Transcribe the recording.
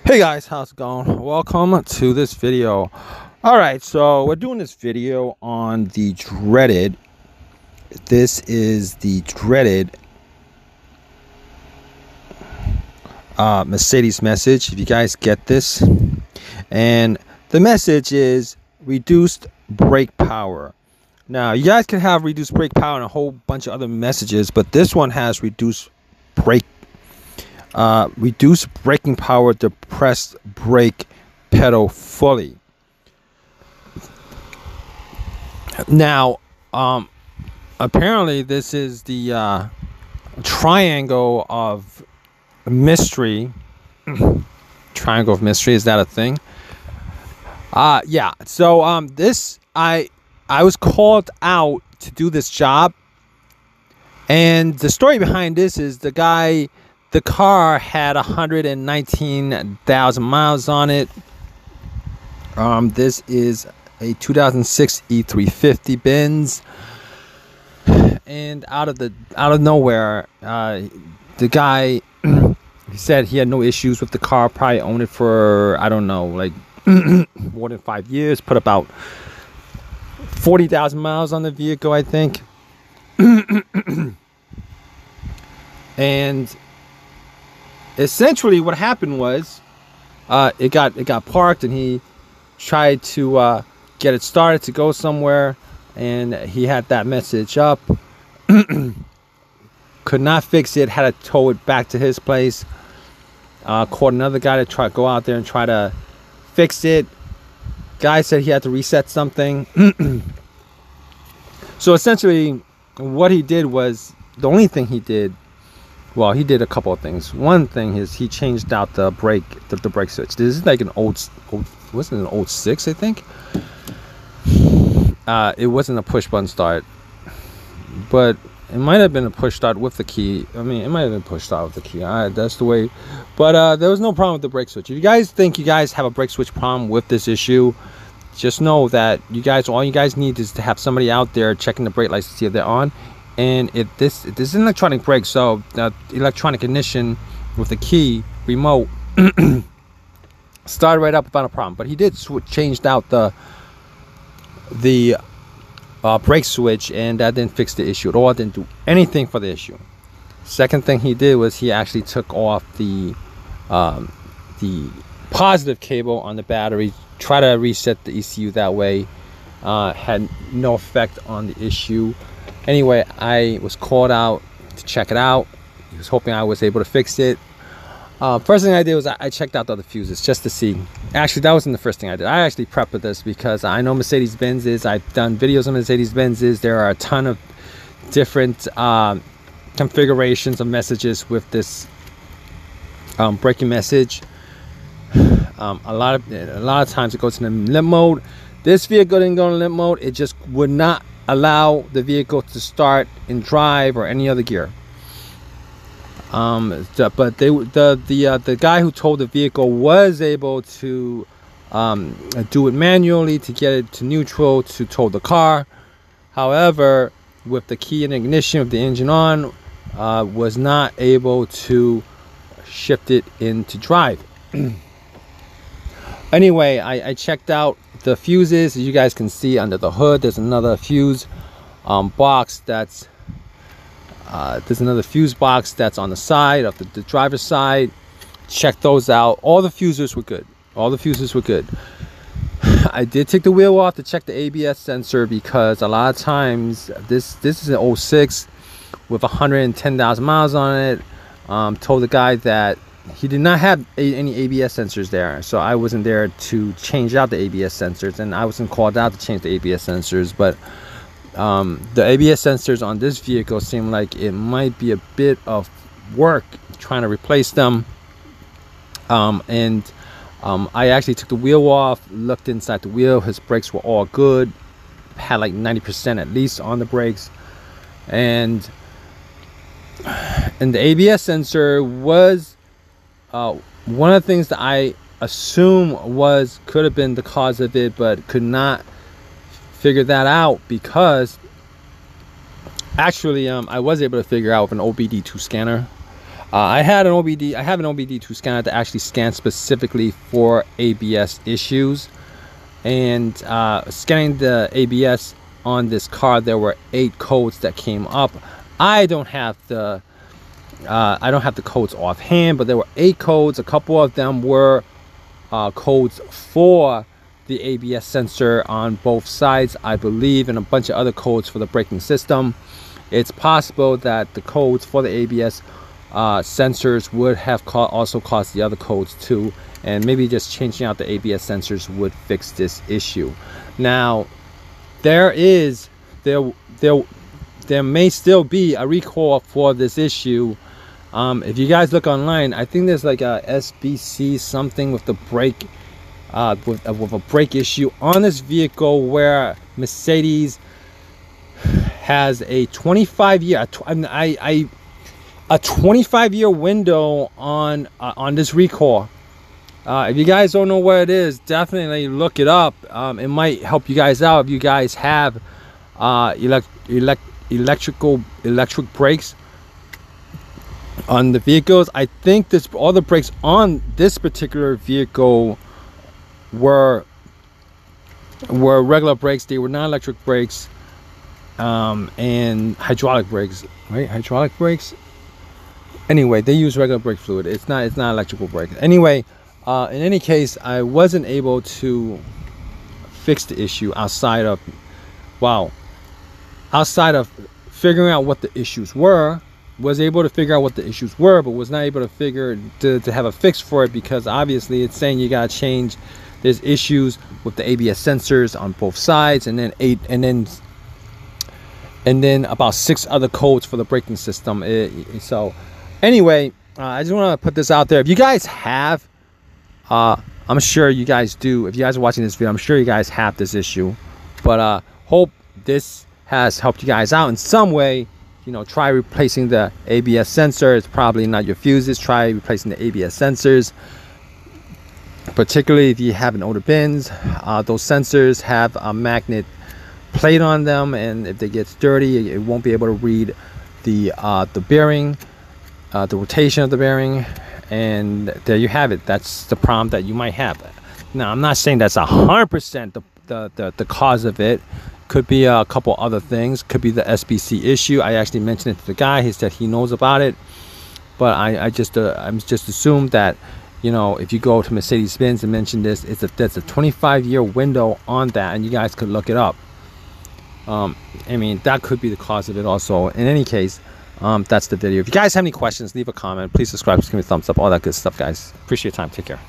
Hey guys, how's it going? Welcome to this video. Alright, so we're doing this video on the dreaded. This is the dreaded Mercedes message, if you guys get this. And the message is reduced brake power. Now, you guys can have reduced brake power and a whole bunch of other messages, but this one has reduce braking power, depressed brake pedal fully. Now, apparently this is the triangle of mystery. Triangle of mystery, is that a thing? Yeah. So this I was called out to do this job, and the story behind this is the car had 119,000 miles on it. This is a 2006 E350 Benz, and out of nowhere, the guy he said he had no issues with the car. Probably owned it for, I don't know, like more than 5 years. Put about 40,000 miles on the vehicle, I think. And essentially what happened was it got parked, and he tried to get it started to go somewhere, and he had that message up. Could not fix it, had to tow it back to his place. Called another guy to go out there and try to fix it. Guy said he had to reset something. So essentially what he did was, the only thing he did, well, he did a couple of things. One thing is he changed out the brake switch. This is like an old wasn't an old 6, I think. It wasn't a push button start, but it might have been a push start with the key. I mean, it might have been push start with the key. That's the way. But there was no problem with the brake switch. If you guys think you guys have a brake switch problem with this issue, just know that all you guys need is to have somebody out there checking the brake lights to see if they're on. And this is an electronic brake, so the electronic ignition with the key remote started right up without a problem. But he did changed out the brake switch, and that didn't fix the issue at all. It didn't do anything for the issue. Second thing he did was he actually took off the positive cable on the battery, try to reset the ECU that way. Had no effect on the issue. Anyway, I was called out to check it out. He was hoping I was able to fix it. First thing I did was I checked out the other fuses just to see. Actually, that wasn't the first thing I did. I actually prepped with this because I know Mercedes-Benzes. I've done videos on Mercedes-Benzes. There are a ton of different configurations of messages with this braking message. A lot of times it goes in the limp mode. This vehicle didn't go in limp mode. It just would not allow the vehicle to start in drive or any other gear. But the guy who towed the vehicle was able to do it manually to get it to neutral to tow the car. However, with the key and ignition of the engine on, was not able to shift it into drive. Anyway, I checked out the fuses. As you guys can see under the hood, there's another fuse box that's on the side of the driver's side. Check those out. All the fuses were good. I did take the wheel off to check the ABS sensor, because a lot of times this is an 06 with 110,000 miles on it. Told the guy that he did not have any ABS sensors there, so I wasn't there to change out the ABS sensors, and I wasn't called out to change the ABS sensors. But the ABS sensors on this vehicle seem like it might be a bit of work trying to replace them. I actually took the wheel off, looked inside the wheel. His brakes were all good, had like 90% at least on the brakes, and the ABS sensor was one of the things that I assume could have been the cause of it, but could not figure that out, because actually I was able to figure out with an OBD2 scanner. I have an OBD2 scanner that actually scans specifically for ABS issues. And scanning the ABS on this car, there were 8 codes that came up. I don't have the codes offhand, but there were 8 codes. A couple of them were codes for the ABS sensor on both sides, I believe, and a bunch of other codes for the braking system. It's possible that the codes for the ABS sensors would have also caused the other codes too, and maybe just changing out the ABS sensors would fix this issue. Now, there may still be a recall for this issue. If you guys look online, I think there's like a SBC something with the brake, with a brake issue on this vehicle, where Mercedes has a 25-year, a 25-year window on this recall. If you guys don't know what it is, definitely look it up. It might help you guys out if you guys have electric brakes on the vehicles. I think all the brakes on this particular vehicle were regular brakes. They were not electric brakes, and hydraulic brakes, right? Hydraulic brakes. Anyway, they use regular brake fluid. It's not electrical brake. Anyway, in any case, I wasn't able to fix the issue outside of figuring out what the issues were. Was able to figure out what the issues were, but was not able to have a fix for it, because obviously it's saying you gotta change. There's issues with the ABS sensors on both sides, and then about 6 other codes for the braking system. So anyway, I just want to put this out there. If you guys have, I'm sure you guys do. If you guys are watching this video, I'm sure you guys have this issue. But hope this has helped you guys out in some way. You know, try replacing the ABS sensor. It's probably not your fuses. Try replacing the ABS sensors, particularly if you have an older Benz. Those sensors have a magnet plate on them, and if they get dirty, it won't be able to read the bearing, the rotation of the bearing, and there you have it. That's the problem that you might have. Now, I'm not saying that's 100% the cause of it. Could be a couple other things. Could be the SBC issue. I actually mentioned it to the guy. He said he knows about it, but I'm just assumed that, you know, if you go to Mercedes-Benz and mention this, there's a 25-year window on that, and you guys could look it up. I mean, that could be the cause of it also. In any case, that's the video. If you guys have any questions, leave a comment. Please subscribe, just give me a thumbs up, all that good stuff, guys. Appreciate your time. Take care.